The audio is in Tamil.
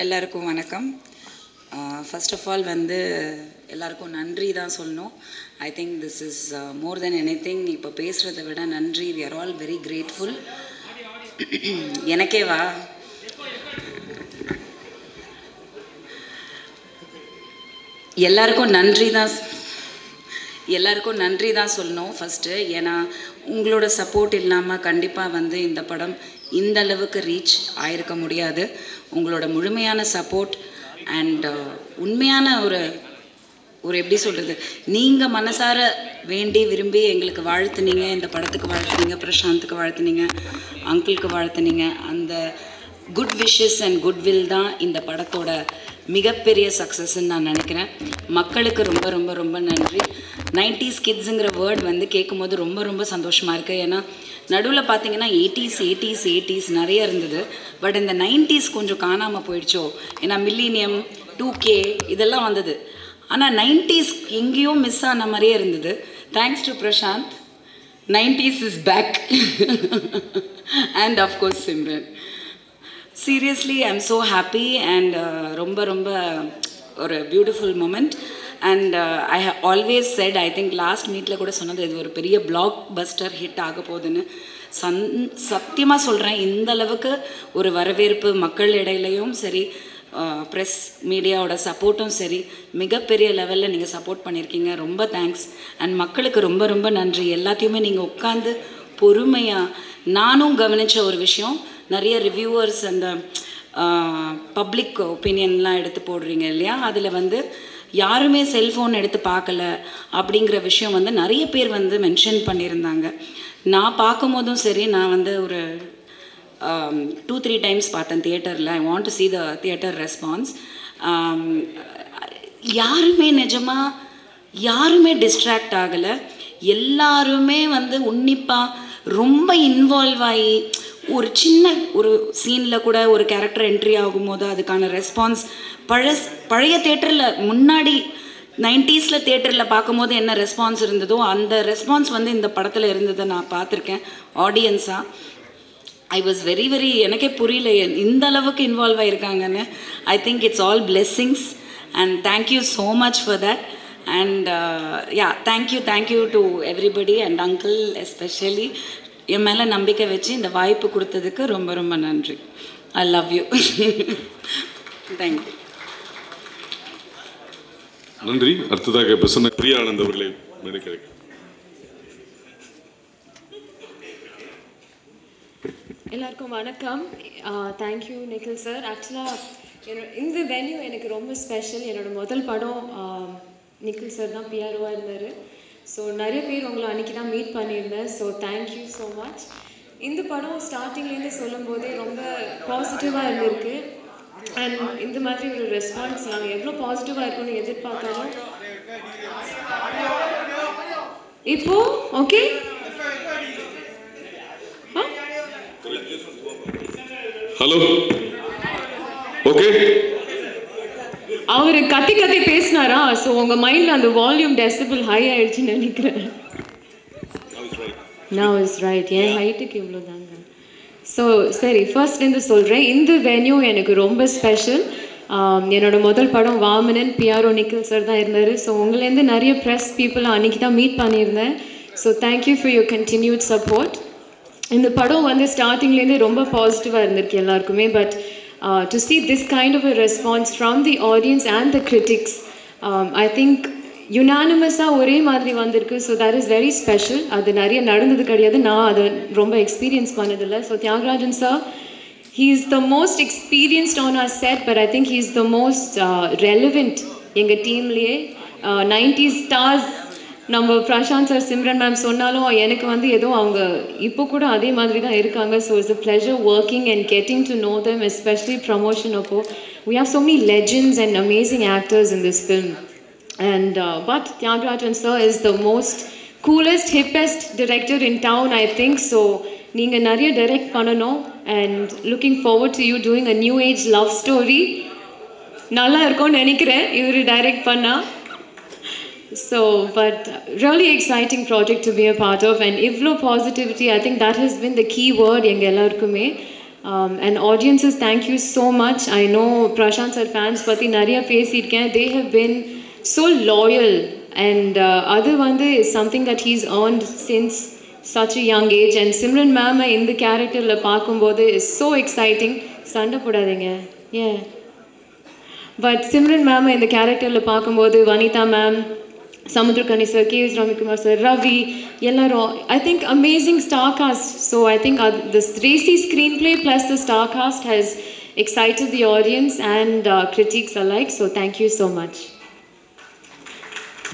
எல்லாருக்கும் வணக்கம். ஃபர்ஸ்ட் ஆஃப் ஆல் வந்து எல்லாருக்கும் நன்றி தான் சொல்லணும். I think this is more than anything. இப்போ பேசுகிறத விட நன்றி. We are all very grateful. எனக்கேவா எல்லாருக்கும் நன்றி தான் சொல்லணும் ஃபஸ்ட்டு. ஏன்னா உங்களோட சப்போர்ட் இல்லாமல் கண்டிப்பாக வந்து இந்த படம் இந்த அளவுக்கு ரீச் ஆயிருக்க முடியாது. உங்களோட முழுமையான சப்போர்ட் அண்ட் உண்மையான ஒரு எப்படி சொல்கிறது, நீங்கள் மனசார வேண்டி விரும்பி எங்களுக்கு வாழ்த்துனீங்க, இந்த படத்துக்கு வாழ்த்துனீங்க, பிரசாந்துக்கு வாழ்த்துனீங்க, அங்கிளுக்கு வாழ்த்துனீங்க. அந்த குட் விஷஸ் அண்ட் குட்வில் தான் இந்த படத்தோட மிகப்பெரிய சக்ஸஸ்ன்னு நான் நினைக்கிறேன். மக்களுக்கு ரொம்ப ரொம்ப ரொம்ப நன்றி. 90s கிட்ஸுங்கிற வேர்ட் வந்து கேட்கும் போது ரொம்ப ரொம்ப சந்தோஷமாக இருக்குது. ஏன்னா நடுவில் பார்த்தீங்கன்னா 80s நிறைய இருந்தது. பட் இந்த 90s கொஞ்சம் காணாமல் போயிடுச்சோ. ஏன்னா மில்லினியம் 2K இதெல்லாம் வந்தது. ஆனால் 90s எங்கேயோ மிஸ் ஆன மாதிரியே இருந்தது. Thanks to Prashanth, 90s is back. And of course Simran. Seriously, I'm so happy and ரொம்ப ரொம்ப ஒரு beautiful moment. And I have always said, I think last மீட்டில் கூட சொன்னது, இது ஒரு பெரிய பிளாக் பஸ்டர் ஹிட் ஆக போகுதுன்னு. சத்தியமாக சொல்கிறேன். இந்த அளவுக்கு ஒரு வரவேற்பு மக்கள் இடையிலையும் சரி, ப்ரெஸ் மீடியாவோட சப்போர்ட்டும் சரி, மிகப்பெரிய லெவலில் நீங்கள் சப்போர்ட் பண்ணியிருக்கீங்க. ரொம்ப தேங்க்ஸ். அண்ட் மக்களுக்கு ரொம்ப ரொம்ப நன்றி. எல்லாத்தையுமே நீங்கள் உட்காந்து பொறுமையாக, நானும் கவனித்த ஒரு விஷயம், நிறைய ரிவ்யூவர்ஸ் அந்த பப்ளிக் ஒப்பீனியன்லாம் எடுத்து போடுறீங்க இல்லையா, அதில் வந்து யாருமே செல்ஃபோன் எடுத்து பார்க்கல அப்படிங்கிற விஷயம் வந்து நிறைய பேர் வந்து மென்ஷன் பண்ணியிருந்தாங்க. நான் பார்க்கும் போதும் சரி, நான் வந்து ஒரு 2-3 டைம்ஸ் பார்த்தேன் தியேட்டரில். I want to see the theatre response. யாருமே டிஸ்ட்ராக்ட் ஆகலை. எல்லாருமே வந்து உன்னிப்பாக ரொம்ப இன்வால்வ் ஆகி, ஒரு சின்ன ஒரு சீனில் கூட ஒரு கேரக்டர் என்ட்ரி ஆகும்போது அதுக்கான ரெஸ்பான்ஸ் பழைய தேட்டரில் முன்னாடி 90s தேட்டரில் பார்க்கும்போது என்ன ரெஸ்பான்ஸ் இருந்ததோ அந்த ரெஸ்பான்ஸ் வந்து இந்த படத்தில் இருந்ததை நான் பார்த்துருக்கேன் ஆடியன்ஸாக. ஐ வாஸ் வெரி வெரி, எனக்கே புரியல இந்த அளவுக்கு இன்வால்வ் ஆகிருக்காங்கன்னு. I think it's all blessings and thank you so much for that. And yeah, thank you to everybody and uncle especially என் மேலே நம்பிக்கை வச்சு இந்த வாய்ப்பு கொடுத்ததுக்கு ரொம்ப ரொம்ப நன்றி. I love you. தேங்க்யூ. நன்றி. அடுத்ததாக பிரசன்ன பிரியா ஆனந்த் அவர்களை மேடை கிடைக்கும். எல்லாருக்கும் வணக்கம். Thank you Nikhil sir. ஆக்சுவலாக இந்த வென்யூ எனக்கு ரொம்ப ஸ்பெஷல். என்னோட முதல் படம் நிக்கில் சார் தான் பிஆர்ஓவாக இருந்தார். ஸோ நிறைய பேர் உங்களை அன்றைக்கி தான் மீட் பண்ணியிருந்தேன். So thank you so much. இந்த படம் ஸ்டார்டிங்லேருந்து சொல்லும் போதே ரொம்ப பாசிட்டிவாக இருந்திருக்கு. அண்ட் இந்த மாதிரி ஒரு ரெஸ்பான்ஸ் நாங்கள் எவ்வளோ பாசிட்டிவாக இருக்கும்னு எதிர்பார்த்தாலும் இப்போ ஓகே. Hello, okay. அவர் கத்தி பேசினாரா? ஸோ உங்கள் மைண்டில் அந்த வால்யூம் டெசிபிள் ஹை ஆயிடுச்சுன்னு நினைக்கிறேன். நான் இஸ் ரைட். என் ஹைட்டுக்கு இவ்வளோ தாங்க. ஸோ சரி, ஃபர்ஸ்ட்லேருந்து சொல்கிறேன். இந்த வென்யூ எனக்கு ரொம்ப ஸ்பெஷல். என்னோடய முதல் படம் வாமனன், பிஆர்ஓ நிக்கில் சார் தான் இருந்தார். ஸோ உங்களேருந்து நிறைய ப்ரெஸ் பீப்புளை அன்றைக்கி தான் மீட் பண்ணியிருந்தேன். So thank you for your continued support. இந்த படம் வந்து ஸ்டார்டிங்லேருந்து ரொம்ப பாசிட்டிவாக இருந்திருக்கு எல்லாருக்குமே. But to see this kind of a response from the audience and the critics, I think unanimously ஒரே மாதிரி வந்திருக்கு. So that is very special. அது நிறைய நடந்தது கிடையாது. நான் அதை ரொம்ப எக்ஸ்பீரியன்ஸ் பண்ணதில்லை. So Thiagarajan sir, he is the most experienced on our set, but I think he is the most relevant எங்கள் டீம்லேயே. 90s stars நம்ம பிரசாந்த் சார், சிம்ரன் மேம் சொன்னாலும் எனக்கு வந்து ஏதோ அவங்க இப்போ கூட அதே மாதிரி தான் இருக்காங்க. So it's a pleasure working and getting to know them, especially promotion அப்போ. We have so many legends and amazing actors in this film. And but Thiagarajan sir is the most coolest hippest director in town, I think. So நீங்கள் நிறைய டைரக்ட் பண்ணணும். And looking forward to you doing a new age love story. நல்லா இருக்கும்னு நினைக்கிறேன் இவர் டைரக்ட் பண்ணால். So, but really exciting project to be a part of, and ivlo positivity, I think that has been the key word enga ellarkume. And audiences, thank you so much. I know Prashant sir fans பற்றி நிறைய பேசியிருக்கேன். They have been so loyal, and அது வந்து is something that he's earned since such a young age. And Simran ma'am இந்த கேரக்டரில் பார்க்கும்போது is so exciting. சண்டை போடாதீங்க. Yeah. But Simran ma'am இந்த கேரக்டரில் பார்க்கும்போது Vanitha ma'am, Samudrakani sir, K.S. Ramikumar sir, Ravi, எல்லாரும், I think amazing star cast. So I think this racy screenplay plus the star cast has excited the audience and critics alike. So thank you so much.